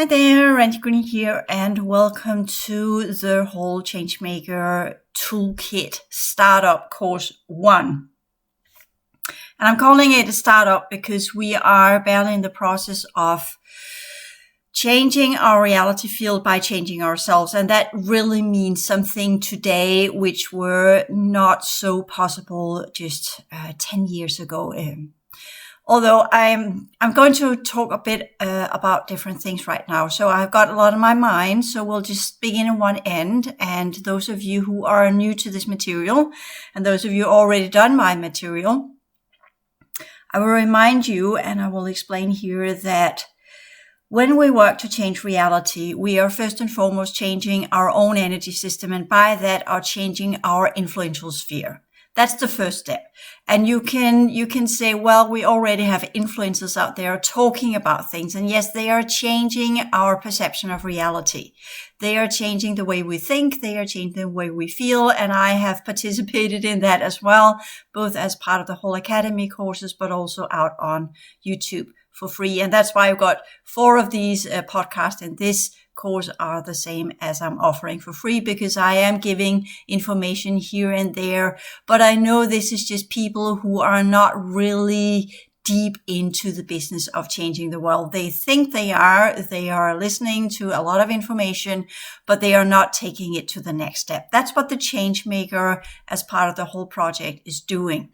Hi there, Randy Green here, and welcome to the whole Changemaker Toolkit Startup Course 1. And I'm calling it a startup because we are barely in the process of changing our reality field by changing ourselves. And that really means something today which were not so possible just 10 years ago. Although I'm going to talk a bit about different things right now. So I've got a lot on my mind. So we'll just begin in one end. And those of you who are new to this material, and those of you already done my material, I will remind you, and I will explain here, that when we work to change reality, we are first and foremost changing our own energy system, and by that are changing our influential sphere. That's the first step. And you can say, well, we already have influencers out there talking about things. And yes, they are changing our perception of reality. They are changing the way we think. They are changing the way we feel. And I have participated in that as well, both as part of the whole Academy courses, but also out on YouTube for free. And that's why I've got 4 of these podcasts, and this course are the same as I'm offering for free, because I am giving information here and there. But I know this is just people who are not really deep into the business of changing the world. They think they are listening to a lot of information, but they are not taking it to the next step. That's what the Changemaker, as part of the whole project, is doing.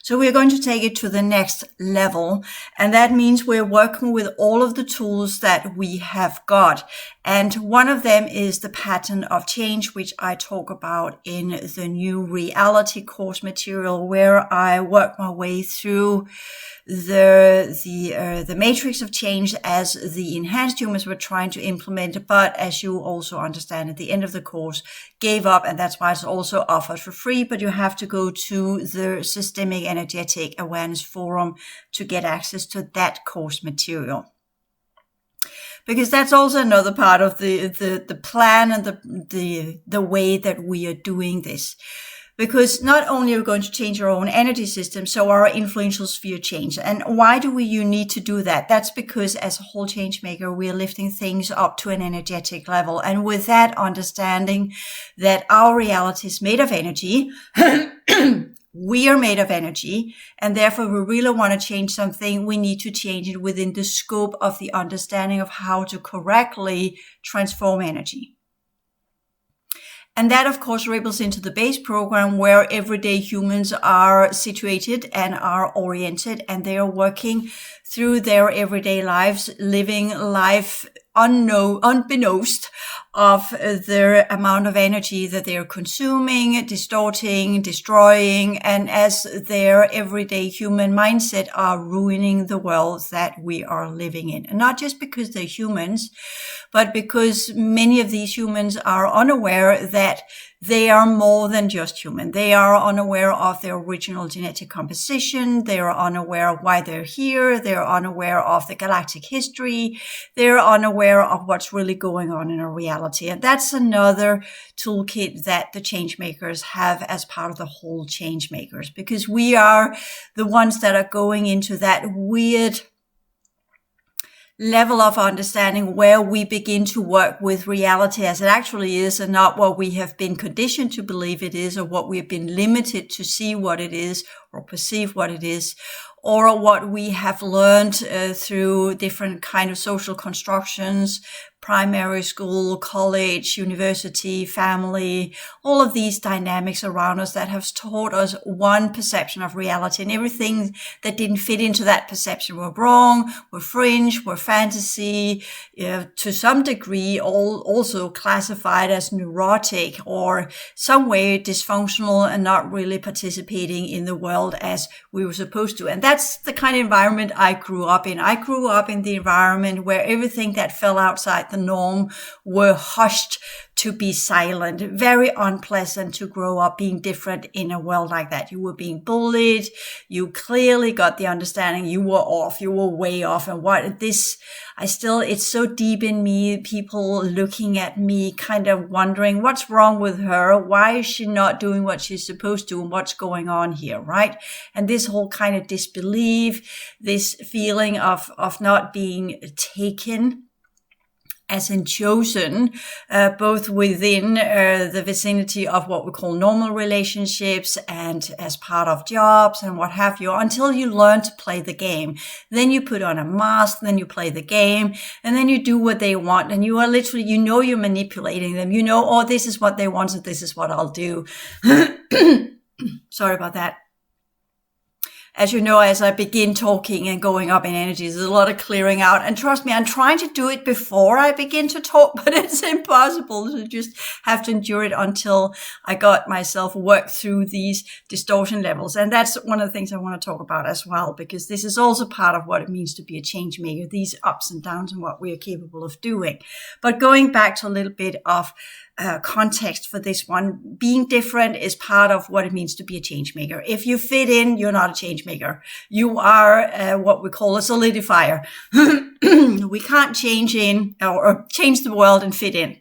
So we're going to take it to the next level. And that means we're working with all of the tools that we have got. And one of them is the pattern of change, which I talk about in the new reality course material, where I work my way through the matrix of change as the enhanced humans were trying to implement. But as you also understand, at the end of the course, gave up. And that's why it's also offered for free. But you have to go to the Systemic Energetic Awareness Forum to get access to that course material. Because that's also another part of the plan and the way that we are doing this. Because not only are we going to change our own energy system, so our influential sphere change. And why do you need to do that? That's because as a whole Changemaker, we are lifting things up to an energetic level. And with that understanding that our reality is made of energy, we are made of energy, and therefore we really want to change something, we need to change it within the scope of the understanding of how to correctly transform energy. And that, of course, ripples into the base program, where everyday humans are situated and are oriented, and they are working through their everyday lives, living life unbeknownst of the amount of energy that they are consuming, distorting, destroying, and as their everyday human mindset are ruining the world that we are living in. And not just because they're humans, but because many of these humans are unaware that they are more than just human. They are unaware of their original genetic composition. They are unaware of why they're here. They're unaware of the galactic history. They're unaware of what's really going on in our reality. And that's another toolkit that the Changemakers have as part of the whole Changemakers, because we are the ones that are going into that weird level of understanding where we begin to work with reality as it actually is, and not what we have been conditioned to believe it is, or what we've been limited to see what it is or perceive what it is, or what we have learned through different kind of social constructions, primary school, college, university, family, all of these dynamics around us that have taught us one perception of reality, and everything that didn't fit into that perception were wrong, were fringe, were fantasy, to some degree also classified as neurotic or some way dysfunctional and not really participating in the world as we were supposed to. And that's the kind of environment I grew up in. I grew up in the environment where everything that fell outside the norm were hushed to be silent. Very unpleasant to grow up being different in a world like that. You were being bullied. You clearly got the understanding you were off. You were way off. And it's so deep in me, people looking at me, kind of wondering what's wrong with her. Why is she not doing what she's supposed to? And what's going on here, right? And this whole kind of disbelief, this feeling of not being taken as in chosen, both within the vicinity of what we call normal relationships and as part of jobs and what have you, until you learn to play the game. Then you put on a mask, then you play the game, and then you do what they want. And you are literally, you're manipulating them. Oh, this is what they want, so this is what I'll do. Sorry about that. As you know, as I begin talking and going up in energy, there's a lot of clearing out. And trust me, I'm trying to do it before I begin to talk, but it's impossible. So just have to endure it until I got myself worked through these distortion levels. And that's one of the things I want to talk about as well, because this is also part of what it means to be a change maker, these ups and downs and what we are capable of doing. But going back to a little bit of context for this one, being different is part of what it means to be a change maker. If you fit in, you're not a change maker. You are what we call a solidifier. We can't change in or change the world and fit in.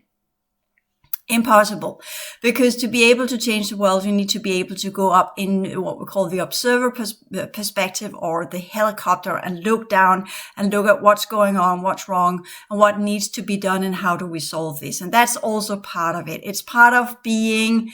Impossible. Because to be able to change the world, you need to be able to go up in what we call the observer perspective, or the helicopter, and look down and look at what's going on, what's wrong, and what needs to be done, and how do we solve this. And that's also part of it. It's part of being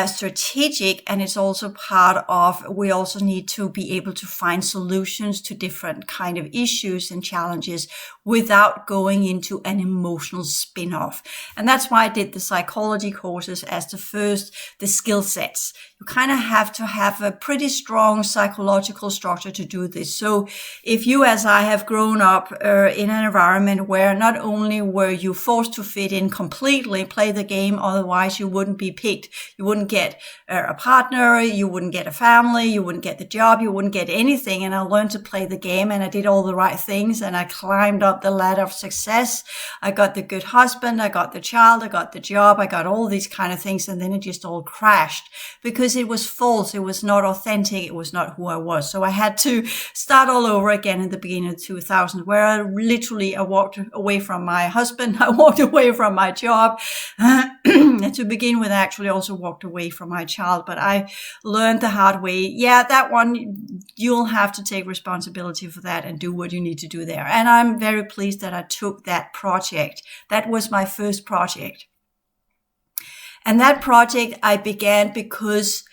strategic, and it's also part of, we also need to be able to find solutions to different kind of issues and challenges without going into an emotional spin-off. And that's why I did the psychology courses as the skill sets. You kind of have to have a pretty strong psychological structure to do this. So if you, as I, have grown up in an environment where not only were you forced to fit in completely, play the game, otherwise you wouldn't be picked. You wouldn't get a partner, you wouldn't get a family, you wouldn't get the job, you wouldn't get anything. And I learned to play the game, and I did all the right things, and I climbed up the ladder of success. I got the good husband, I got the child, I got the job, I got all these kind of things, and then it just all crashed because it was false, it was not authentic, it was not who I was. So I had to start all over again in the beginning of 2000, where I walked away from my husband, I walked away from my job, and to begin with, I actually also walked away from my child. But I learned the hard way, that one, you'll have to take responsibility for that and do what you need to do there. And I'm very pleased that I took that project. That was my first project. And that project I began because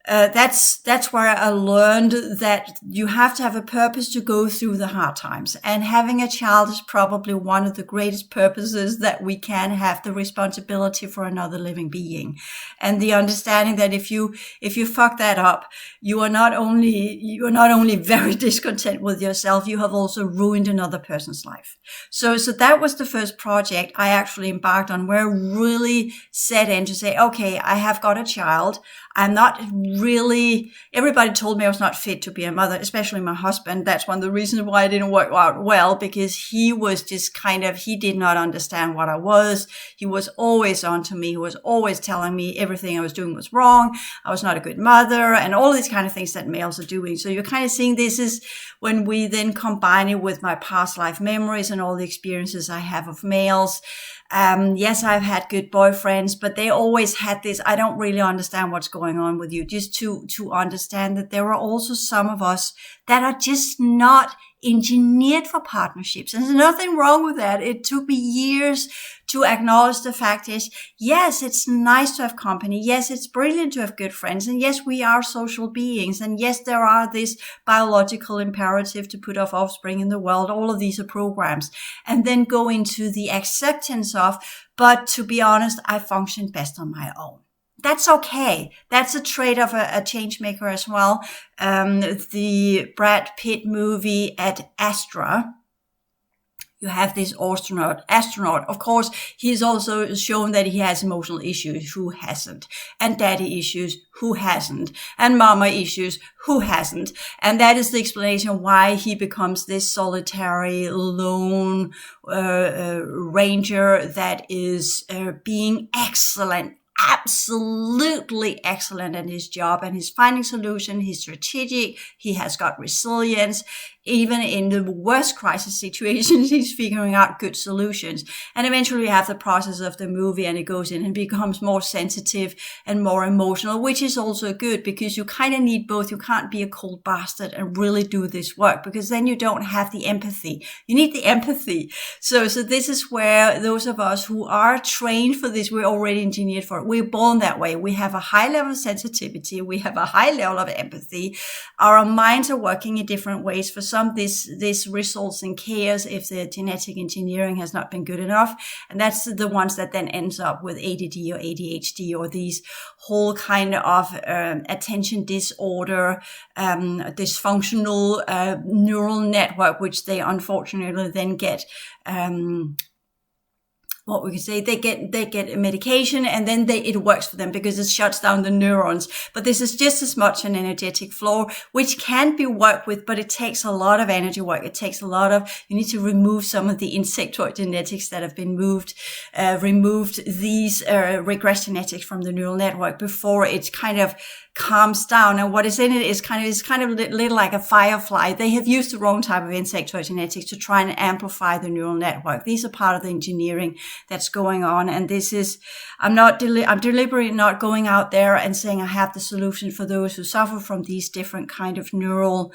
that's where I learned that you have to have a purpose to go through the hard times. And having a child is probably one of the greatest purposes that we can have, the responsibility for another living being. And the understanding that if you fuck that up, you are not only very discontent with yourself, you have also ruined another person's life. So that was the first project I actually embarked on, where I really set in to say, okay, I have got a child. I'm not really, everybody told me I was not fit to be a mother, especially my husband. That's one of the reasons why it didn't work out well, because he was just he did not understand what I was. He was always on to me. He was always telling me everything I was doing was wrong. I was not a good mother, and all these kind of things that males are doing. So you're kind of seeing this is when we then combine it with my past life memories and all the experiences I have of males. Yes, I've had good boyfriends, but they always had this, I don't really understand what's going on with you. Just to understand that there are also some of us that are just not engineered for partnerships. And there's nothing wrong with that. It took me years to acknowledge the fact is, yes, it's nice to have company. Yes, it's brilliant to have good friends. And yes, we are social beings. And yes, there are this biological imperative to put off offspring in the world. All of these are programs. And then go into the acceptance of, but to be honest, I function best on my own. That's okay. That's a trait of a change maker as well. The Brad Pitt movie Ad Astra You have this astronaut. Of course, he's also shown that he has emotional issues. Who hasn't? And daddy issues. Who hasn't? And mama issues. Who hasn't? And that is the explanation why he becomes this solitary, lone ranger that is being excellent, absolutely excellent at his job, and he's finding solution. He's strategic. He has got resilience. Even in the worst crisis situations, he's figuring out good solutions. And eventually we have the process of the movie, and it goes in and becomes more sensitive and more emotional, which is also good because you kind of need both. You can't be a cold bastard and really do this work, because then you don't have the empathy. You need the empathy. So this is where those of us who are trained for this, we're already engineered for it. We're born that way. We have a high level of sensitivity. We have a high level of empathy. Our minds are working in different ways. For some, this results in chaos if the genetic engineering has not been good enough. And that's the ones that then ends up with ADD or ADHD or these whole kind of attention disorder, dysfunctional neural network, which they unfortunately then get what we could say, they get a medication, and then it works for them because it shuts down the neurons. But this is just as much an energetic flaw, which can be worked with, but it takes a lot of energy work. It takes a lot of, you need to remove some of the insectoid genetics that have been removed these regress genetics from the neural network before it kind of calms down. And what is in it is kind of little like a firefly. They have used the wrong type of insectoid genetics to try and amplify the neural network. These are part of the engineering that's going on. And this is, I'm deliberately not going out there and saying I have the solution for those who suffer from these different kind of neural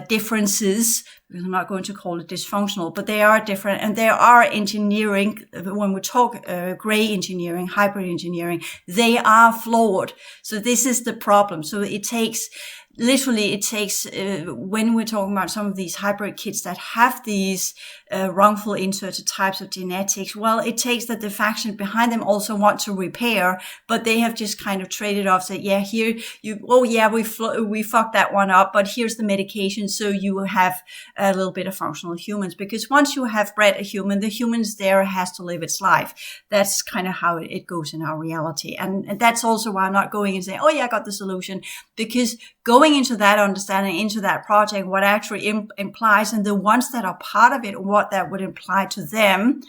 differences. I'm not going to call it dysfunctional, but they are different, and there are engineering. When we talk gray engineering, hybrid engineering, they are flawed. So this is the problem. So it takes when we're talking about some of these hybrid kids that have these wrongful inserted types of genetics, well, it takes that the faction behind them also want to repair, but they have just kind of traded off, said, yeah, here we fucked that one up, but here's the medication, so you have a little bit of functional humans. Because once you have bred a human, the humans there has to live its life. That's kind of how it goes in our reality. And that's also why I'm not going and saying, oh yeah, I got the solution, because going into that understanding, into that project, what actually implies, and the ones that are part of it, what that would imply to them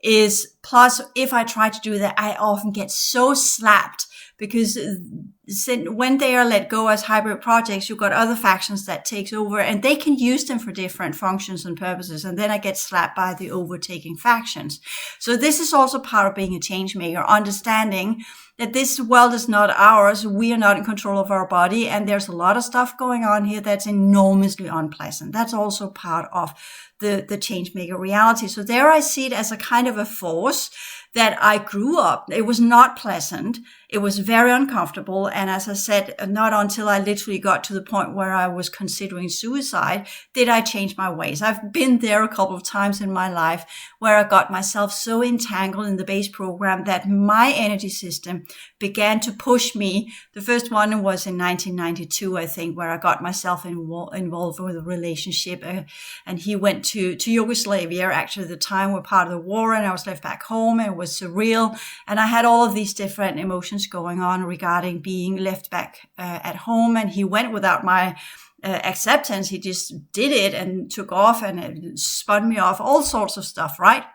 is, plus if I try to do that, I often get so slapped, because when they are let go as hybrid projects, you've got other factions that takes over, and they can use them for different functions and purposes. And then I get slapped by the overtaking factions. So this is also part of being a change maker, understanding that this world is not ours. We are not in control of our body. And there's a lot of stuff going on here that's enormously unpleasant. That's also part of the change maker reality. So there I see it as a kind of a force that I grew up. It was not pleasant. It was very uncomfortable. And as I said, not until I literally got to the point where I was considering suicide did I change my ways. I've been there a couple of times in my life where I got myself so entangled in the base program that my energy system began to push me. The first one was in 1992, I think, where I got myself involved with a relationship. And he went to Yugoslavia. Actually, at the time, we're part of the war, and I was left back home, and it was surreal. And I had all of these different emotions going on regarding being left back at home. And he went without my acceptance. He just did it and took off, and it spun me off, all sorts of stuff, right?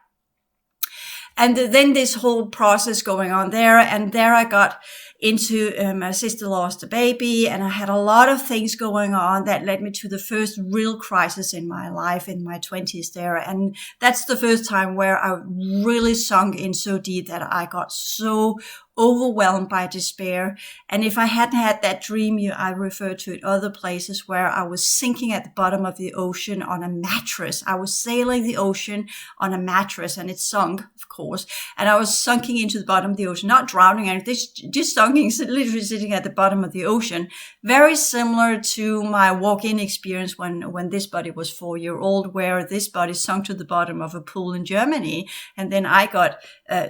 And then this whole process going on there, and there I got into my sister lost a baby, and I had a lot of things going on that led me to the first real crisis in my life in my 20s there. And that's the first time where I really sunk in so deep that I got so overwhelmed by despair. And if I hadn't had that dream, I refer to it other places, where I was sinking at the bottom of the ocean on a mattress. I was sailing the ocean on a mattress, and it sunk, of course. And I was sunking into the bottom of the ocean, not drowning, and just sunking, literally sitting at the bottom of the ocean. Very similar to my walk-in experience when this body was 4-year-old, where this body sunk to the bottom of a pool in Germany. And then I got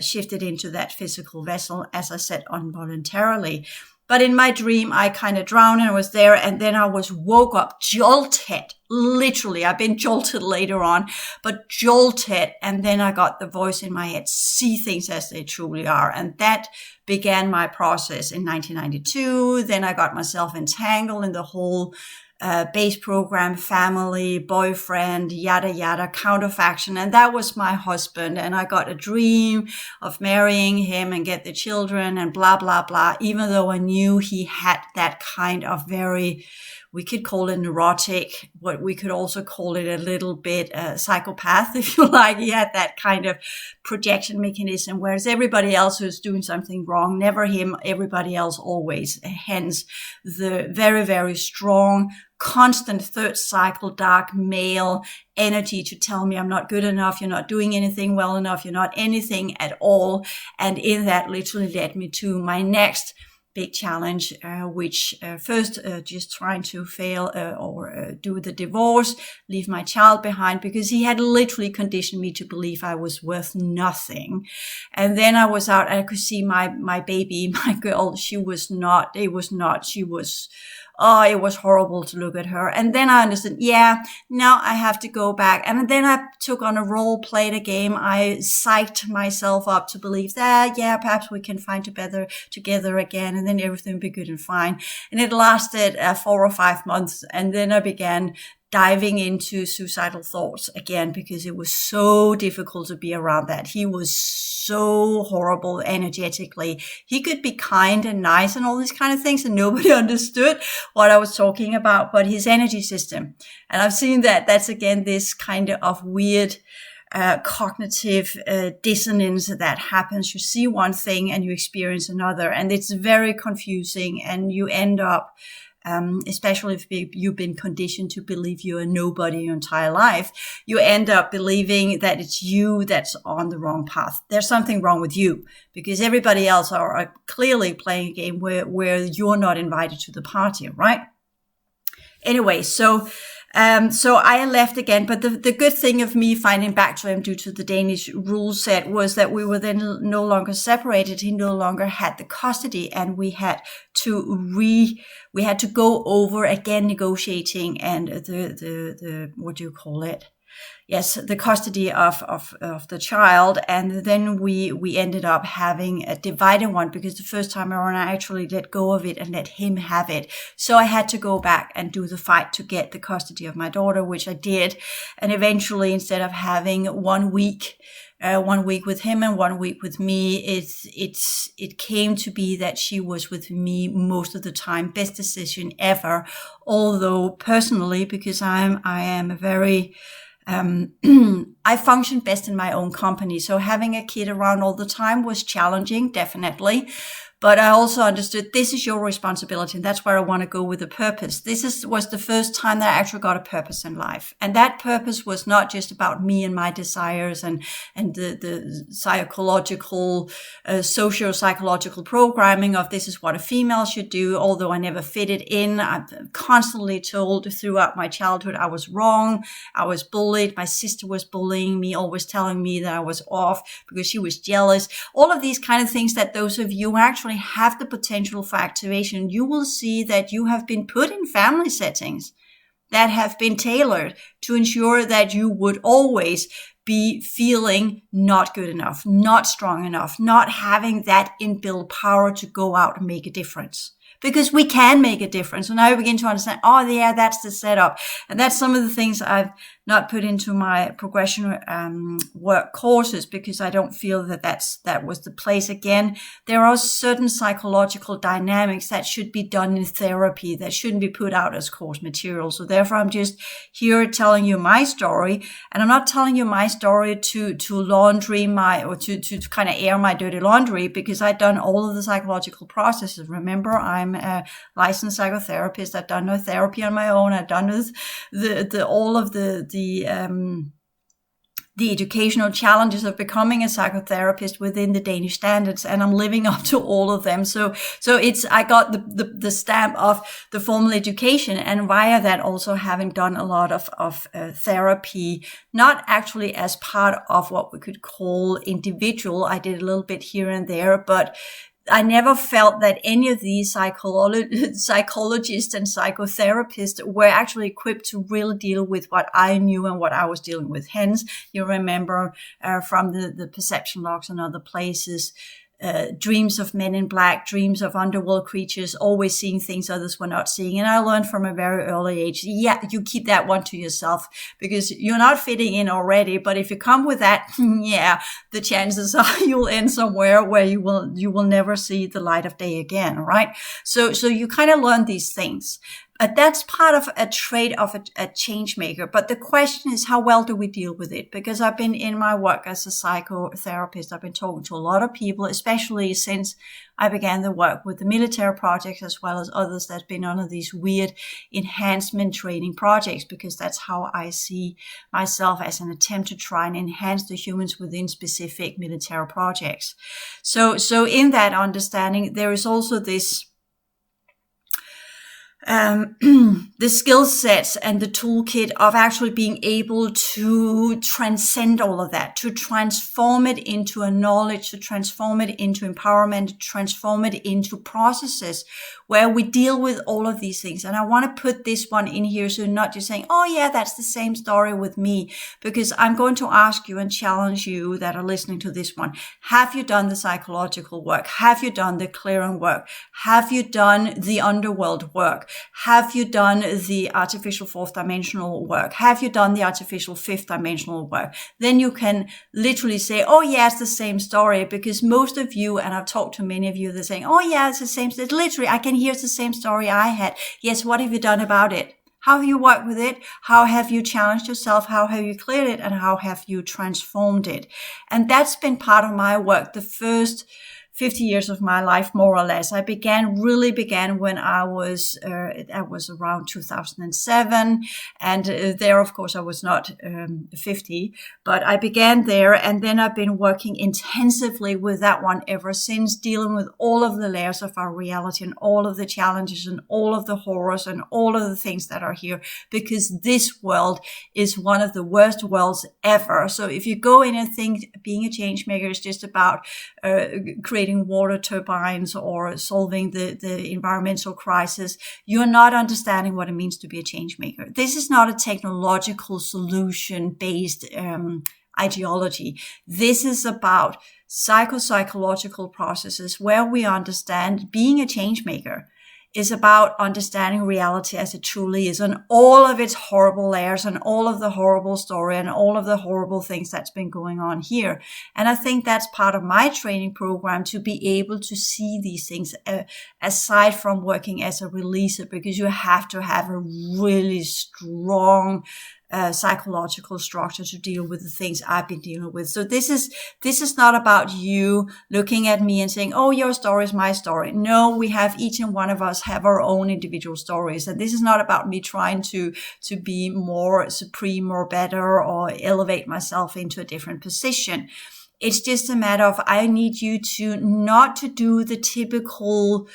shifted into that physical vessel, as I said, involuntarily. But in my dream, I kind of drowned and I was there. And then I was woke up, jolted, literally. I've been jolted later on, but jolted. And then I got the voice in my head, see things as they truly are. And that began my process in 1992. Then I got myself entangled in the whole base program, family, boyfriend, yada, yada, counterfaction. And that was my husband. And I got a dream of marrying him and get the children and blah, blah, blah. Even though I knew he had that kind of very, we could call it neurotic, what we could also call it a little bit psychopath, if you like. He had that kind of projection mechanism, whereas everybody else who's doing something wrong, never him, everybody else always. Hence the very, very strong, constant third cycle, dark male energy to tell me I'm not good enough, you're not doing anything well enough, you're not anything at all. And in that literally led me to my next big challenge, which first just trying to fail or do the divorce, leave my child behind, because he had literally conditioned me to believe I was worth nothing. And then I was out, I could see my baby, my girl, she was not, she was, oh, it was horrible to look at her. And then I understood, yeah, now I have to go back. And then I took on a role, played a game. I psyched myself up to believe that, yeah, perhaps we can find together again, and then everything will be good and fine. And it lasted 4 or 5 months. And then I began diving into suicidal thoughts again, because it was so difficult to be around that. He was so horrible energetically. He could be kind and nice and all these kind of things, and nobody understood what I was talking about, but his energy system. And I've seen that that's again this kind of weird cognitive dissonance that happens. You see one thing and you experience another, and it's very confusing, and you end up especially if you've been conditioned to believe you're a nobody your entire life, you end up believing that it's you that's on the wrong path. There's something wrong with you, because everybody else are clearly playing a game where you're not invited to the party, right? Anyway, so I left again, but the good thing of me finding back to him due to the Danish rule set was that we were then no longer separated. He no longer had the custody, and we had to go over again negotiating and the what do you call it? Yes, the custody of the child. And then we ended up having a divided one, because the first time around I actually let go of it and let him have it. So I had to go back and do the fight to get the custody of my daughter, which I did. And eventually, instead of having 1 week with him and 1 week with me, it came to be that she was with me most of the time. Best decision ever. Although personally, because I am a very I function best in my own company. So having a kid around all the time was challenging, definitely. But I also understood this is your responsibility, and that's where I want to go with the purpose. This was the first time that I actually got a purpose in life. And that purpose was not just about me and my desires and the psychological, socio-psychological programming of this is what a female should do, although I never fitted in. I'm constantly told throughout my childhood I was wrong. I was bullied. My sister was bullying me, always telling me that I was off because she was jealous. All of these kind of things that those of you actually have the potential for activation, you will see that you have been put in family settings that have been tailored to ensure that you would always be feeling not good enough, not strong enough, not having that inbuilt power to go out and make a difference. Because we can make a difference. And now I begin to understand, oh yeah, that's the setup. And that's some of the things I've not put into my progression work courses, because I don't feel that was the place. Again, there are certain psychological dynamics that should be done in therapy that shouldn't be put out as course material. So therefore, I'm just here telling you my story, and I'm not telling you my story to laundry to kind of air my dirty laundry, because I've done all of the psychological processes. Remember, I'm a licensed psychotherapist. I've done no therapy on my own. I've done all of the educational challenges of becoming a psychotherapist within the Danish standards, and I'm living up to all of them. So I got the stamp of the formal education, and via that also having done a lot of therapy, not actually as part of what we could call individual. I did a little bit here and there, but I never felt that any of these psychologists and psychotherapists were actually equipped to really deal with what I knew and what I was dealing with. Hence, you remember from the perception logs and other places, dreams of men in black, dreams of underworld creatures, always seeing things others were not seeing. And I learned from a very early age, yeah, you keep that one to yourself because you're not fitting in already. But if you come with that, yeah, the chances are you'll end somewhere where you will never see the light of day again, right? So you kind of learn these things. That's part of a trait of a change maker. But the question is, how well do we deal with it? Because I've been in my work as a psychotherapist, I've been talking to a lot of people, especially since I began the work with the military projects as well as others that's been under these weird enhancement training projects, because that's how I see myself, as an attempt to try and enhance the humans within specific military projects. So in that understanding, there is also this the skill sets and the toolkit of actually being able to transcend all of that, to transform it into a knowledge, to transform it into empowerment, to transform it into processes where we deal with all of these things. And I want to put this one in here, so not just saying, oh yeah, that's the same story with me, because I'm going to ask you and challenge you that are listening to this one. Have you done the psychological work? Have you done the clearing work? Have you done the underworld work? Have you done the artificial fourth dimensional work? Have you done the artificial fifth dimensional work? Then you can literally say, oh yeah, it's the same story, because most of you, and I've talked to many of you, they're saying, oh yeah, it's the same. It's literally, I can hear it's the same story I had. Yes, what have you done about it? How have you worked with it? How have you challenged yourself? How have you cleared it? And how have you transformed it? And that's been part of my work. The first 50 years of my life, more or less. I really began when I was around 2007. And there, of course, I was not 50, but I began there. And then I've been working intensively with that one ever since, dealing with all of the layers of our reality and all of the challenges and all of the horrors and all of the things that are here, because this world is one of the worst worlds ever. So if you go in and think being a change maker is just about creating water turbines or solving the environmental crisis, you're not understanding what it means to be a change maker. This is not a technological solution-based ideology. This is about psychological processes where we understand being a change maker is about understanding reality as it truly is, and all of its horrible layers and all of the horrible story and all of the horrible things that's been going on here. And I think that's part of my training program, to be able to see these things aside from working as a releaser, because you have to have a really strong psychological structure to deal with the things I've been dealing with. So this is not about you looking at me and saying, oh, your story is my story. No, we have, each and one of us have our own individual stories. And this is not about me trying to be more supreme or better or elevate myself into a different position. It's just a matter of, I need you to not to do the typical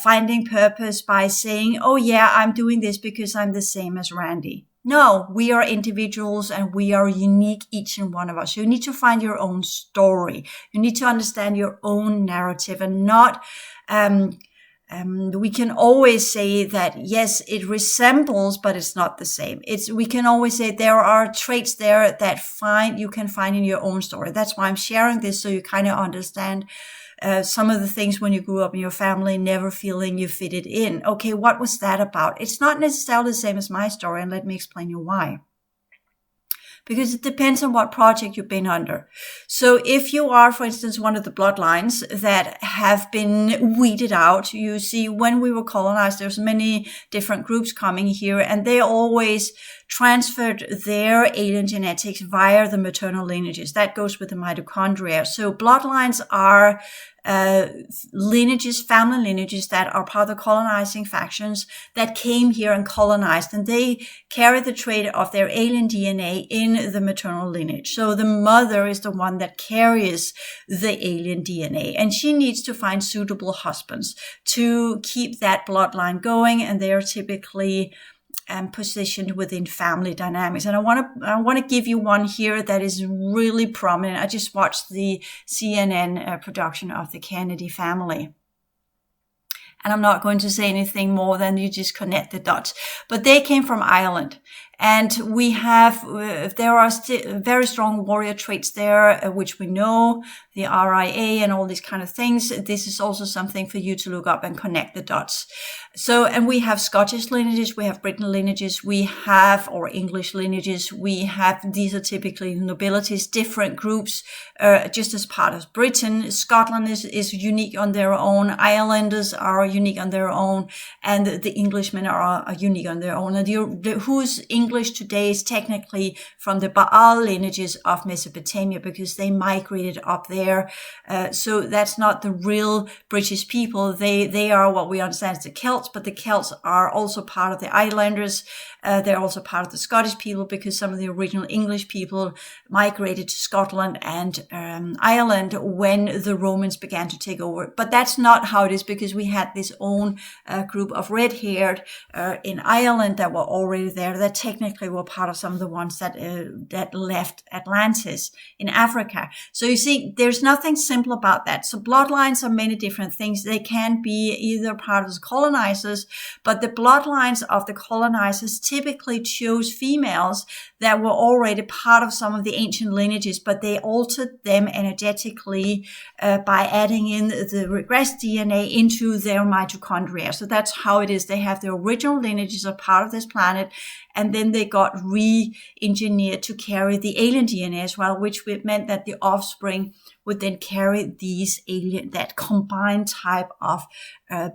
finding purpose by saying, oh yeah, I'm doing this because I'm the same as Randy. No, we are individuals and we are unique, each and one of us. You need to find your own story. You need to understand your own narrative, and not, we can always say that, yes, it resembles, but it's not the same. We can always say there are traits there that you can find in your own story. That's why I'm sharing this, so you kind of understand some of the things when you grew up in your family, never feeling you fitted in. Okay, what was that about? It's not necessarily the same as my story, and let me explain you why. Because it depends on what project you've been under. So if you are, for instance, one of the bloodlines that have been weeded out, you see, when we were colonized, there's many different groups coming here, and they always transferred their alien genetics via the maternal lineages. That goes with the mitochondria. So bloodlines are lineages, family lineages that are part of the colonizing factions that came here and colonized, and they carry the trait of their alien DNA in the maternal lineage. So the mother is the one that carries the alien DNA, and she needs to find suitable husbands to keep that bloodline going, and they are typically positioned within family dynamics. And I want to give you one here that is really prominent. I just watched the CNN production of the Kennedy family. And I'm not going to say anything more than you just connect the dots. But they came from Ireland. And we have, there are very strong warrior traits there, which we know, the RIA and all these kind of things. This is also something for you to look up and connect the dots. So, and we have Scottish lineages, we have Britain lineages, we have, or English lineages, we have, these are typically nobilities, different groups, just as part of Britain. Scotland is unique on their own, Irelanders are unique on their own, and the Englishmen are unique on their own. And who's English today is technically from the Baal lineages of Mesopotamia, because they migrated up there. So that's not the real British people. They are what we understand as the Celts, but the Celts are also part of the Islanders. They're also part of the Scottish people, because some of the original English people migrated to Scotland and Ireland when the Romans began to take over. But that's not how it is, because we had this own group of red-haired in Ireland that were already there, that technically were part of some of the ones that left Atlantis in Africa. So you see, there's nothing simple about that. So bloodlines are many different things. They can be either part of the colonizers, but the bloodlines of the colonizers typically chose females that were already part of some of the ancient lineages, but they altered them energetically by adding in the regressed DNA into their mitochondria. So that's how it is. They have the original lineages are part of this planet, and then they got re-engineered to carry the alien DNA as well, which meant that the offspring would then carry that combined type of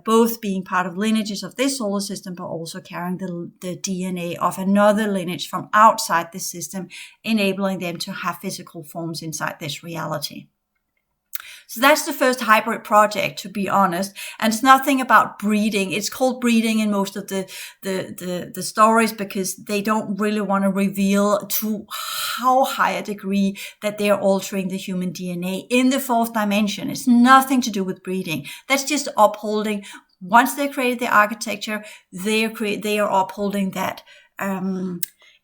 both being part of lineages of this solar system, but also carrying the DNA of another lineage from outside the system, enabling them to have physical forms inside this reality. So that's the first hybrid project, to be honest. And it's nothing about breeding. It's called breeding in most of the stories, because they don't really want to reveal to how high a degree that they're altering the human DNA in the fourth dimension. It's nothing to do with breeding. That's just upholding. Once they created the architecture, they are upholding that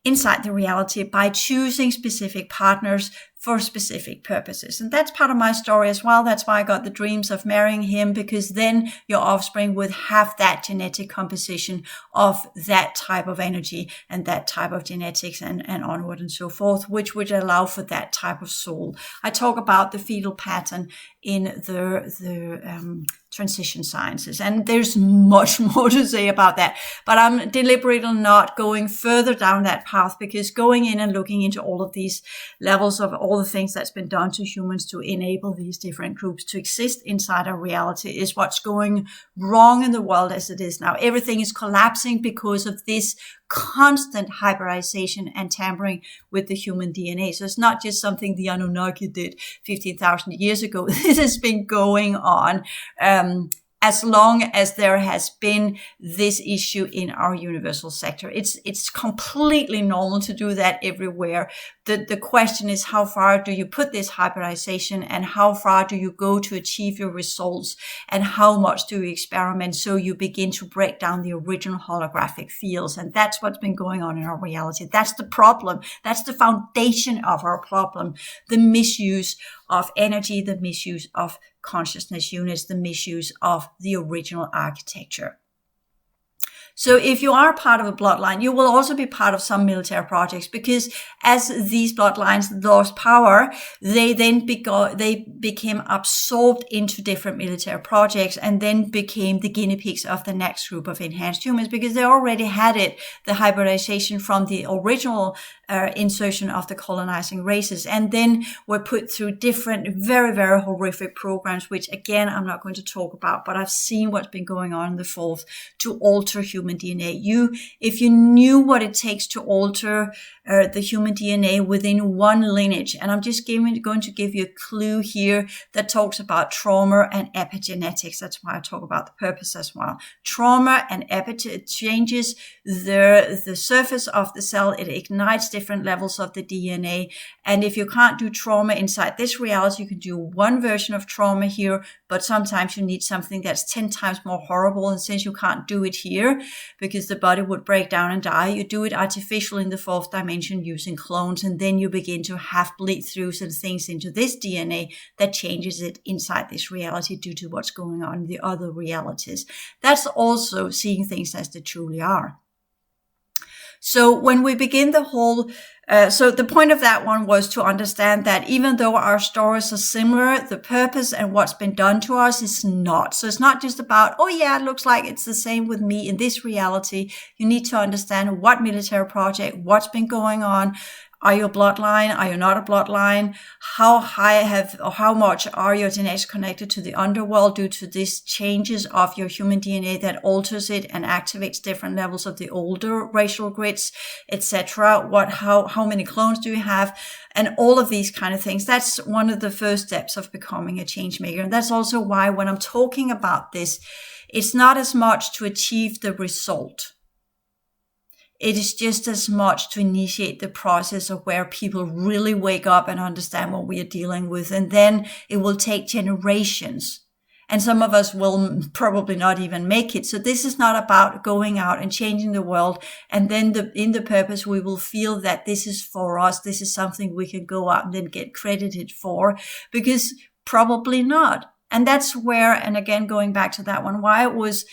inside the reality by choosing specific partners for specific purposes. And that's part of my story as well. That's why I got the dreams of marrying him, because then your offspring would have that genetic composition of that type of energy and that type of genetics and onward and so forth, which would allow for that type of soul. I talk about the fetal pattern in the transition sciences, and there's much more to say about that, but I'm deliberately not going further down that path, because going in and looking into all of these levels of all the things that's been done to humans to enable these different groups to exist inside our reality is what's going wrong in the world as it is now. Everything is collapsing because of this constant hybridization and tampering with the human DNA. So it's not just something the Anunnaki did 15,000 years ago. This has been going on as long as there has been this issue in our universal sector. It's completely normal to do that everywhere. The question is, how far do you put this hybridization, and how far do you go to achieve your results, and how much do you experiment so you begin to break down the original holographic fields? And that's what's been going on in our reality. That's the problem. That's the foundation of our problem. The misuse of energy, the misuse of consciousness units, the misuse of the original architecture. So if you are part of a bloodline, you will also be part of some military projects, because as these bloodlines lost power, they became absorbed into different military projects, and then became the guinea pigs of the next group of enhanced humans, because they already had the hybridization from the original insertion of the colonizing races, and then were put through different very, very horrific programs, which again, I'm not going to talk about, but I've seen what's been going on in the fourth to alter human DNA. If you knew what it takes to alter the human DNA within one lineage, and I'm just going to give you a clue here that talks about trauma and epigenetics. That's why I talk about the purpose as well. Trauma and epigenetics changes the surface of the cell. It ignites different levels of the DNA. And if you can't do trauma inside this reality, you can do one version of trauma here, but sometimes you need something that's 10 times more horrible. And since you can't do it here because the body would break down and die, you do it artificially in the fourth dimension using clones. And then you begin to have bleed throughs and things into this DNA that changes it inside this reality due to what's going on in the other realities. That's also seeing things as they truly are. So when we begin the whole, so the point of that one was to understand that even though our stories are similar, the purpose and what's been done to us is not. So it's not just about, oh yeah, it looks like it's the same with me in this reality. You need to understand what military project, what's been going on. Are you a bloodline? Are you not a bloodline? How high or how much are your genetics connected to the underworld due to these changes of your human DNA that alters it and activates different levels of the older racial grids, etc.? How many clones do you have? And all of these kind of things. That's one of the first steps of becoming a change maker. And that's also why when I'm talking about this, it's not as much to achieve the result. It is just as much to initiate the process of where people really wake up and understand what we are dealing with. And then it will take generations. And some of us will probably not even make it. So this is not about going out and changing the world. And then in the purpose, we will feel that this is for us. This is something we can go out and then get credited for, because probably not. And that's where, and again, going back to that one, why it was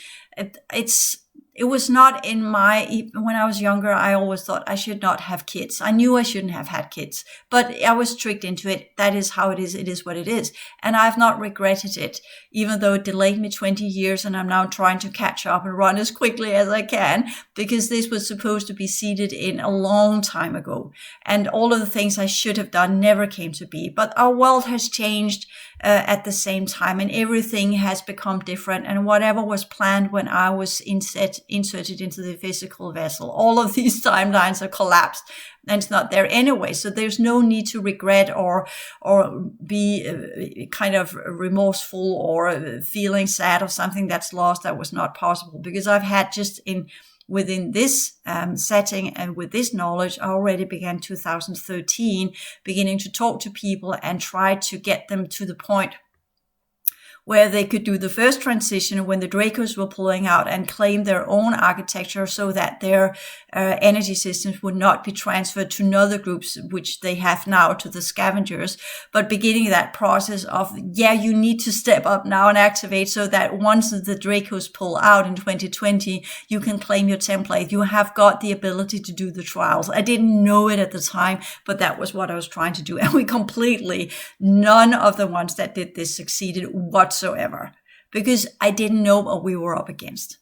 not in when I was younger, I always thought I should not have kids. I knew I shouldn't have had kids, but I was tricked into it. That is how it is. It is what it is. And I've not regretted it, even though it delayed me 20 years and I'm now trying to catch up and run as quickly as I can, because this was supposed to be seeded in a long time ago. And all of the things I should have done never came to be. But our world has changed at the same time, and everything has become different. And whatever was planned when I was inserted into the physical vessel, all of these timelines have collapsed and it's not there anyway. So there's no need to regret or be kind of remorseful or feeling sad of something that's lost that was not possible, because I've had just within this setting and with this knowledge, I already began 2013 beginning to talk to people and try to get them to the point where they could do the first transition when the Dracos were pulling out and claim their own architecture so that their energy systems would not be transferred to another groups, which they have now, to the scavengers. But beginning that process of, yeah, you need to step up now and activate so that once the Dracos pull out in 2020, you can claim your template. You have got the ability to do the trials. I didn't know it at the time, but that was what I was trying to do. And none of the ones that did this succeeded whatsoever, because I didn't know what we were up against.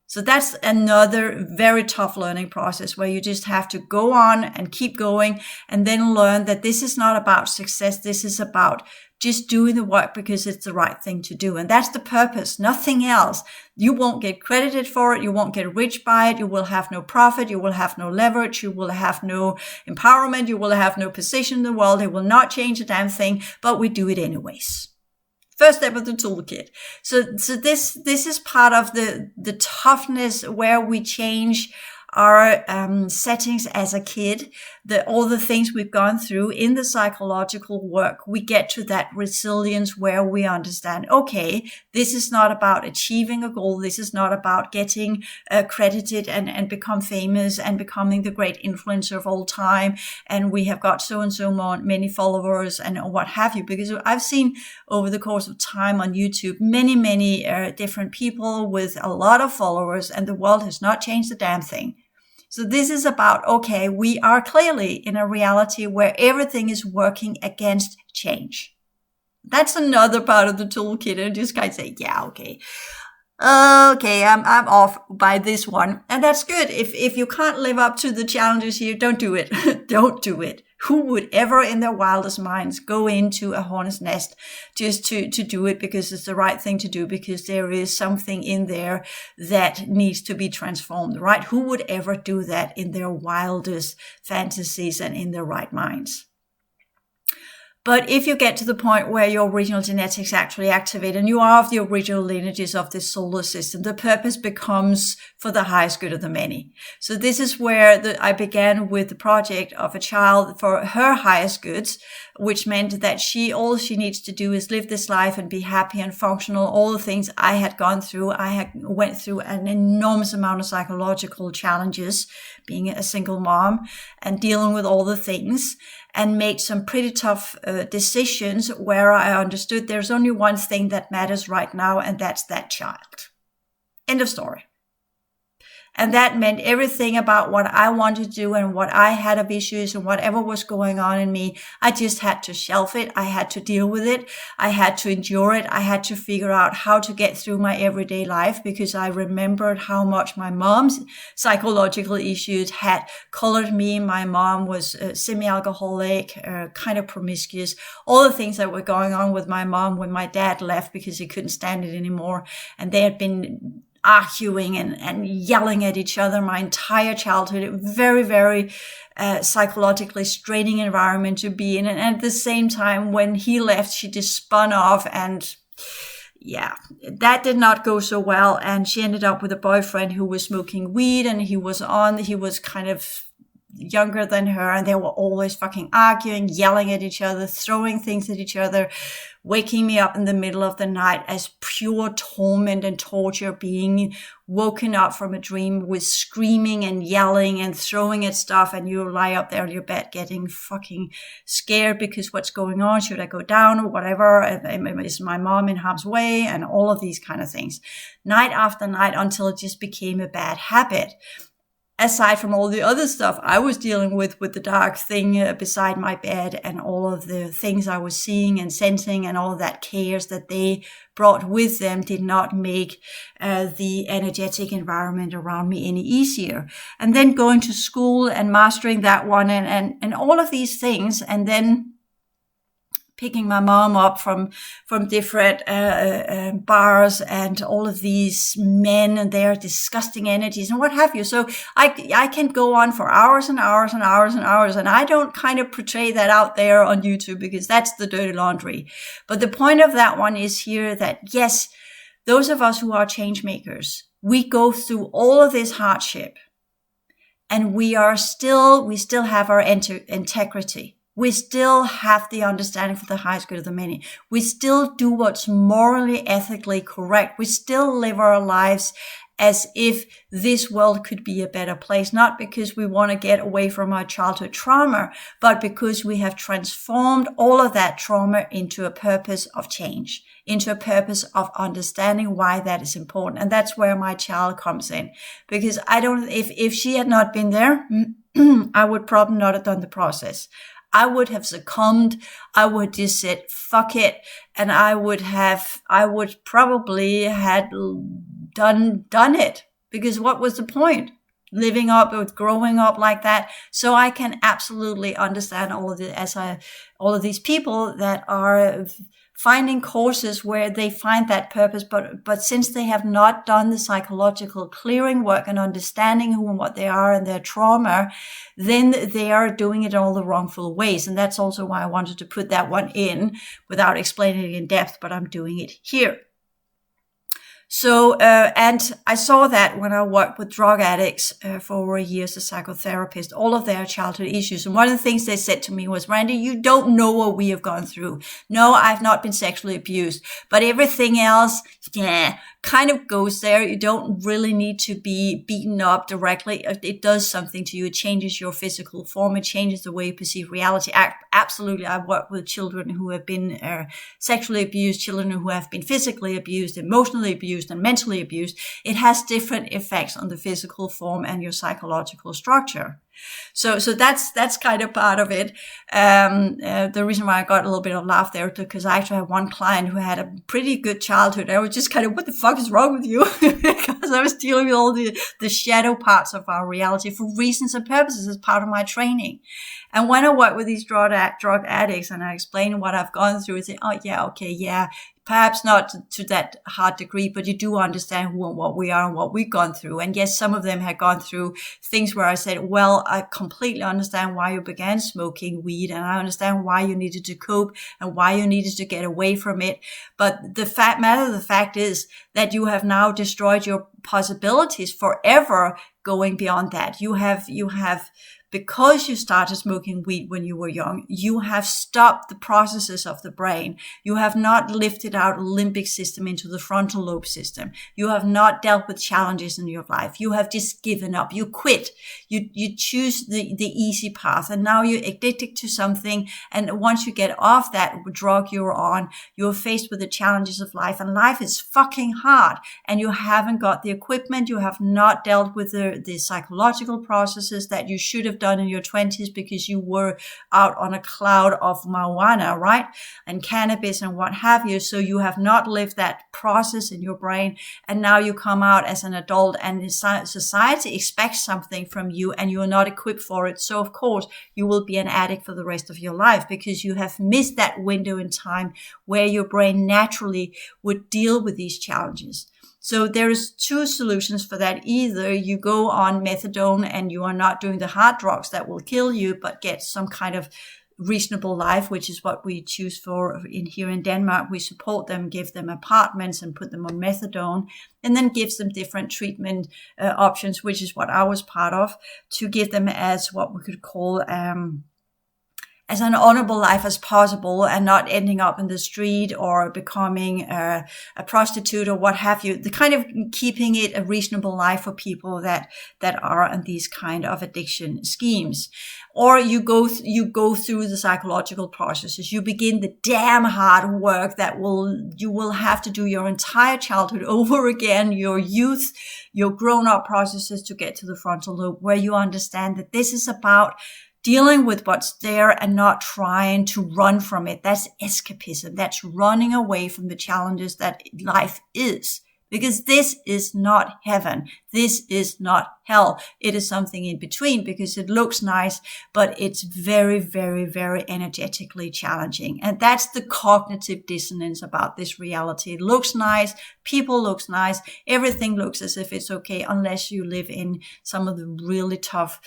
So that's another very tough learning process where you just have to go on and keep going and then learn that this is not about success. This is about just doing the work because it's the right thing to do. And that's the purpose, nothing else. You won't get credited for it. You won't get rich by it. You will have no profit. You will have no leverage. You will have no empowerment. You will have no position in the world. It will not change a damn thing, but we do it anyways. First step of the toolkit. So this is part of the toughness where we change our settings as a kid, all the things we've gone through in the psychological work, we get to that resilience where we understand, okay, this is not about achieving a goal. This is not about getting credited and become famous and becoming the great influencer of all time. And we have got so and so many followers and what have you, because I've seen over the course of time on YouTube, many different people with a lot of followers, and the world has not changed a damn thing. So this is about, okay, we are clearly in a reality where everything is working against change. That's another part of the toolkit. And just kind of say, yeah, okay, I'm off by this one. And that's good. If you can't live up to the challenges here, don't do it. Don't do it. Who would ever in their wildest minds go into a hornet's nest just to do it because it's the right thing to do, because there is something in there that needs to be transformed, right? Who would ever do that in their wildest fantasies and in their right minds? But if you get to the point where your original genetics actually activate and you are of the original lineages of this solar system, the purpose becomes for the highest good of the many. So this is where I began with the project of a child for her highest goods, which meant that all she needs to do is live this life and be happy and functional. All the things I had gone through, went through an enormous amount of psychological challenges, being a single mom and dealing with all the things, and made some pretty tough decisions where I understood there's only one thing that matters right now, and that's that child. End of story. And that meant everything about what I wanted to do and what I had of issues and whatever was going on in me. I just had to shelf it. I had to deal with it. I had to endure it. I had to figure out how to get through my everyday life, because I remembered how much my mom's psychological issues had colored me. My mom was semi-alcoholic, kind of promiscuous. All the things that were going on with my mom when my dad left because he couldn't stand it anymore. And they had been arguing and yelling at each other my entire childhood. Very, very psychologically straining environment to be in. And at the same time, when he left, she just spun off, and yeah, that did not go so well. And she ended up with a boyfriend who was smoking weed, and he was kind of younger than her, and they were always fucking arguing, yelling at each other, throwing things at each other, waking me up in the middle of the night as pure torment and torture, being woken up from a dream with screaming and yelling and throwing at stuff, and you lie up there on your bed getting fucking scared because what's going on? Should I go down or whatever? Is my mom in harm's way? And all of these kind of things, night after night, until it just became a bad habit. Aside from all the other stuff I was dealing with the dark thing beside my bed and all of the things I was seeing and sensing and all of that chaos that they brought with them, did not make the energetic environment around me any easier. And then going to school and mastering that one and all of these things, and then picking my mom up from different bars and all of these men and their disgusting energies and what have you. So I can go on for hours and hours and hours and hours, and I don't kind of portray that out there on YouTube because that's the dirty laundry. But the point of that one is here that, yes, those of us who are change makers, we go through all of this hardship, and we still have our integrity. We still have the understanding for the highest good of the many. We still do what's morally, ethically correct. We still live our lives as if this world could be a better place, not because we want to get away from our childhood trauma, but because we have transformed all of that trauma into a purpose of change, into a purpose of understanding why that is important. And that's where my child comes in, because if she had not been there, I would probably not have done the process. I would have succumbed. I would just said, fuck it. And I would probably had done it, because what was the point? Living up or growing up like that. So I can absolutely understand all of these people that are finding courses where they find that purpose, but since they have not done the psychological clearing work and understanding who and what they are and their trauma, then they are doing it all the wrongful ways. And that's also why I wanted to put that one in without explaining it in depth, but I'm doing it here. So, and I saw that when I worked with drug addicts for over a year as a psychotherapist, all of their childhood issues. And one of the things they said to me was, Randy, you don't know what we have gone through. No, I've not been sexually abused, but everything else, kind of goes there. You don't really need to be beaten up directly. It does something to you. It changes your physical form. It changes the way you perceive reality. Absolutely. I've worked with children who have been sexually abused, children who have been physically abused, emotionally abused, and mentally abused. It has different effects on the physical form and your psychological structure. So that's kind of part of it. The reason why I got a little bit of laugh there, because I actually had one client who had a pretty good childhood. I was just kind of, what the fuck is wrong with you? Because I was dealing with all the shadow parts of our reality for reasons and purposes as part of my training. And when I work with these drug addicts and I explain what I've gone through, I say, oh yeah, okay, yeah, perhaps not to that hard degree, but you do understand who and what we are and what we've gone through. And yes, some of them had gone through things where I said, well, I completely understand why you began smoking weed, and I understand why you needed to cope and why you needed to get away from it. But the fact is that you have now destroyed your possibilities forever going beyond that. You have, because you started smoking weed when you were young, you have stopped the processes of the brain. You have not lifted out limbic system into the frontal lobe system. You have not dealt with challenges in your life. You have just given up. You quit. You choose the easy path, and now you're addicted to something. And once you get off that drug you're on, you're faced with the challenges of life, and life is fucking hard, and you haven't got the equipment. You have not dealt with the psychological processes that you should have done in your 20s because you were out on a cloud of marijuana, right? And cannabis and what have you. So you have not lived that process in your brain. And now you come out as an adult, and society expects something from you, and you are not equipped for it. So of course you will be an addict for the rest of your life, because you have missed that window in time where your brain naturally would deal with these challenges. So there's two solutions for that. Either you go on methadone and you are not doing the hard drugs that will kill you, but get some kind of reasonable life, which is what we choose for here in Denmark. We support them, give them apartments and put them on methadone, and then gives them different treatment options, which is what I was part of, to give them as what we could call as an honorable life as possible, and not ending up in the street or becoming a prostitute or what have you. The kind of keeping it a reasonable life for people that are on these kind of addiction schemes. Or you go through the psychological processes. You begin the damn hard work that you will have to do your entire childhood over again, your youth, your grown-up processes to get to the frontal lobe, where you understand that this is about dealing with what's there and not trying to run from it. That's escapism. That's running away from the challenges that life is. Because this is not heaven. This is not hell. It is something in between, because it looks nice, but it's very, very, very energetically challenging. And that's the cognitive dissonance about this reality. It looks nice. People looks nice. Everything looks as if it's okay, unless you live in some of the really tough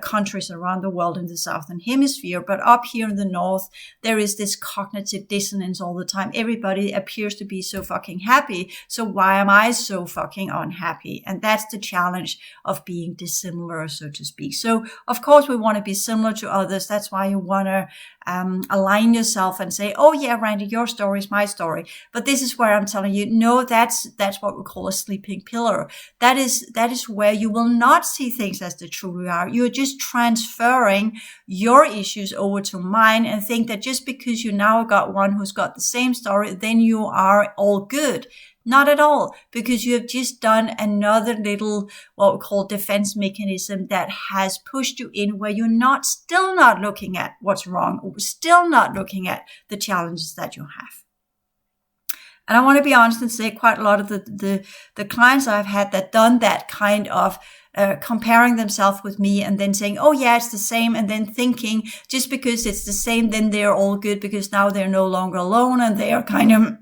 countries around the world in the Southern Hemisphere. But up here in the North, there is this cognitive dissonance all the time. Everybody appears to be so fucking happy. So why am I so fucking unhappy? And that's the challenge of being dissimilar, so to speak. So of course we want to be similar to others. That's why you want to align yourself and say, oh yeah, Randy, your story is my story. But this is where I'm telling you, no, that's what we call a sleeping pillar. That is where you will not see things as they truly are. You're just transferring your issues over to mine, and think that just because you now got one who's got the same story, then you are all good. Not at all, because you have just done another little, what we call defense mechanism, that has pushed you in where you're still not looking at what's wrong, or still not looking at the challenges that you have. And I want to be honest and say, quite a lot of the clients I've had that done that kind of comparing themselves with me, and then saying, oh yeah, it's the same, and then thinking just because it's the same, then they're all good, because now they're no longer alone, and they are kind of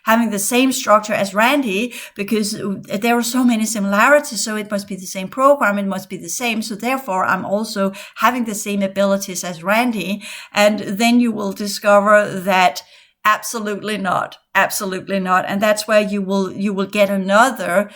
having the same structure as Randy, because there are so many similarities. So it must be the same program. It must be the same. So therefore, I'm also having the same abilities as Randy. And then you will discover that absolutely not. Absolutely not. And that's where you will get another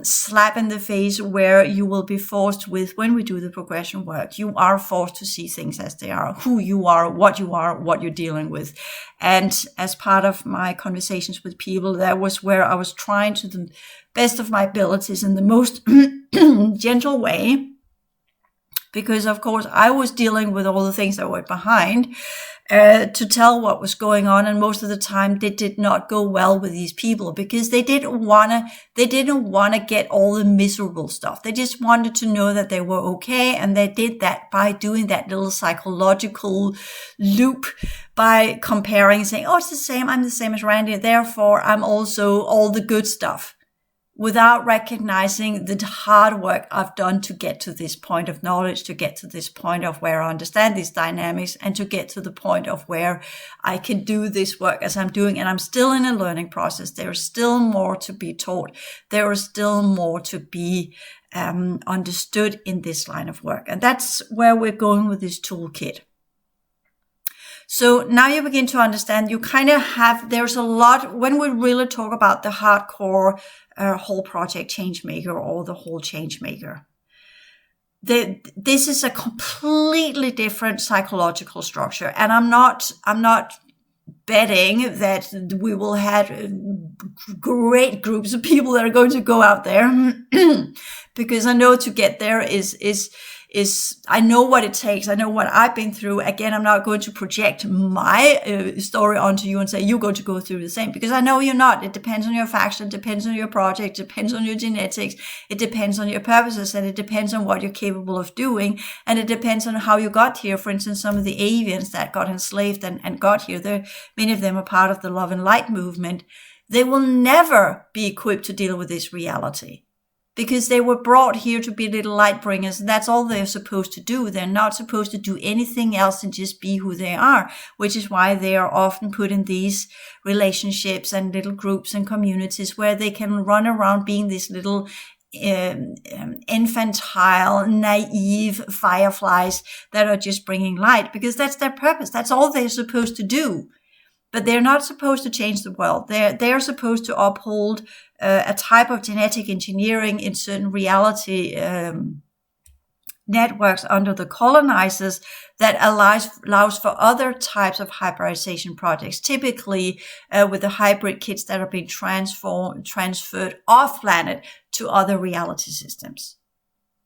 slap in the face, where you will be forced with, when we do the progression work, you are forced to see things as they are, who you are, what you're dealing with. And as part of my conversations with people, that was where I was trying to the best of my abilities in the most gentle way, because of course I was dealing with all the things that were behind, to tell what was going on. And most of the time they did not go well with these people, because they didn't want to get all the miserable stuff. They just wanted to know that they were okay. And they did that by doing that little psychological loop, by comparing, saying, oh, it's the same. I'm the same as Randy. Therefore, I'm also all the good stuff. without recognizing the hard work I've done to get to this point of knowledge, to get to this point of where I understand these dynamics, and to get to the point of where I can do this work as I'm doing. And I'm still in a learning process. There is still more to be taught. There is still more to be understood in this line of work. And that's where we're going with this toolkit. So now you begin to understand, you kind of have, there's a lot, when we really talk about the hardcore whole project changemaker or the whole changemaker, this is a completely different psychological structure. And I'm not betting that we will have great groups of people that are going to go out there because I know to get there is I know what it takes. I know what I've been through. Again, I'm not going to project my story onto you and say, you're going to go through the same, because I know you're not. It depends on your faction, it depends on your project, it depends on your genetics, it depends on your purposes, and it depends on what you're capable of doing. And it depends on how you got here. For instance, some of the avians that got enslaved and got here, many of them are part of the love and light movement. They will never be equipped to deal with this reality, because they were brought here to be little light bringers. And that's all they're supposed to do. They're not supposed to do anything else than just be who they are, which is why they are often put in these relationships and little groups and communities where they can run around being these little infantile, naive fireflies that are just bringing light, because that's their purpose. That's all they're supposed to do. But they're not supposed to change the world. They're supposed to uphold a type of genetic engineering in certain reality networks under the colonizers that allows for other types of hybridization projects, typically with the hybrid kids that are being transferred off planet to other reality systems.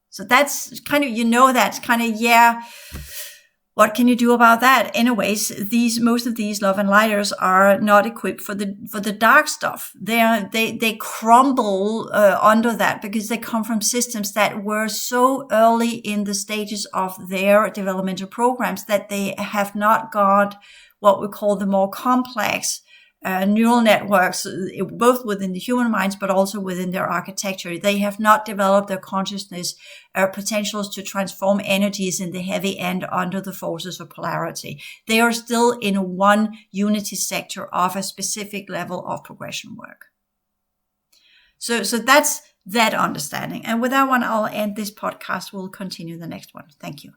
So that's kind of, that's kind of, what can you do about that? Anyways, most of these love and lighters are not equipped for the dark stuff. They crumble under that because they come from systems that were so early in the stages of their developmental programs that they have not got what we call the more complex neural networks, both within the human minds, but also within their architecture. They have not developed their consciousness potentials to transform energies in the heavy end under the forces of polarity. They are still in one unity sector of a specific level of progression work. So that's that understanding. And with that one, I'll end this podcast. We'll continue the next one. Thank you.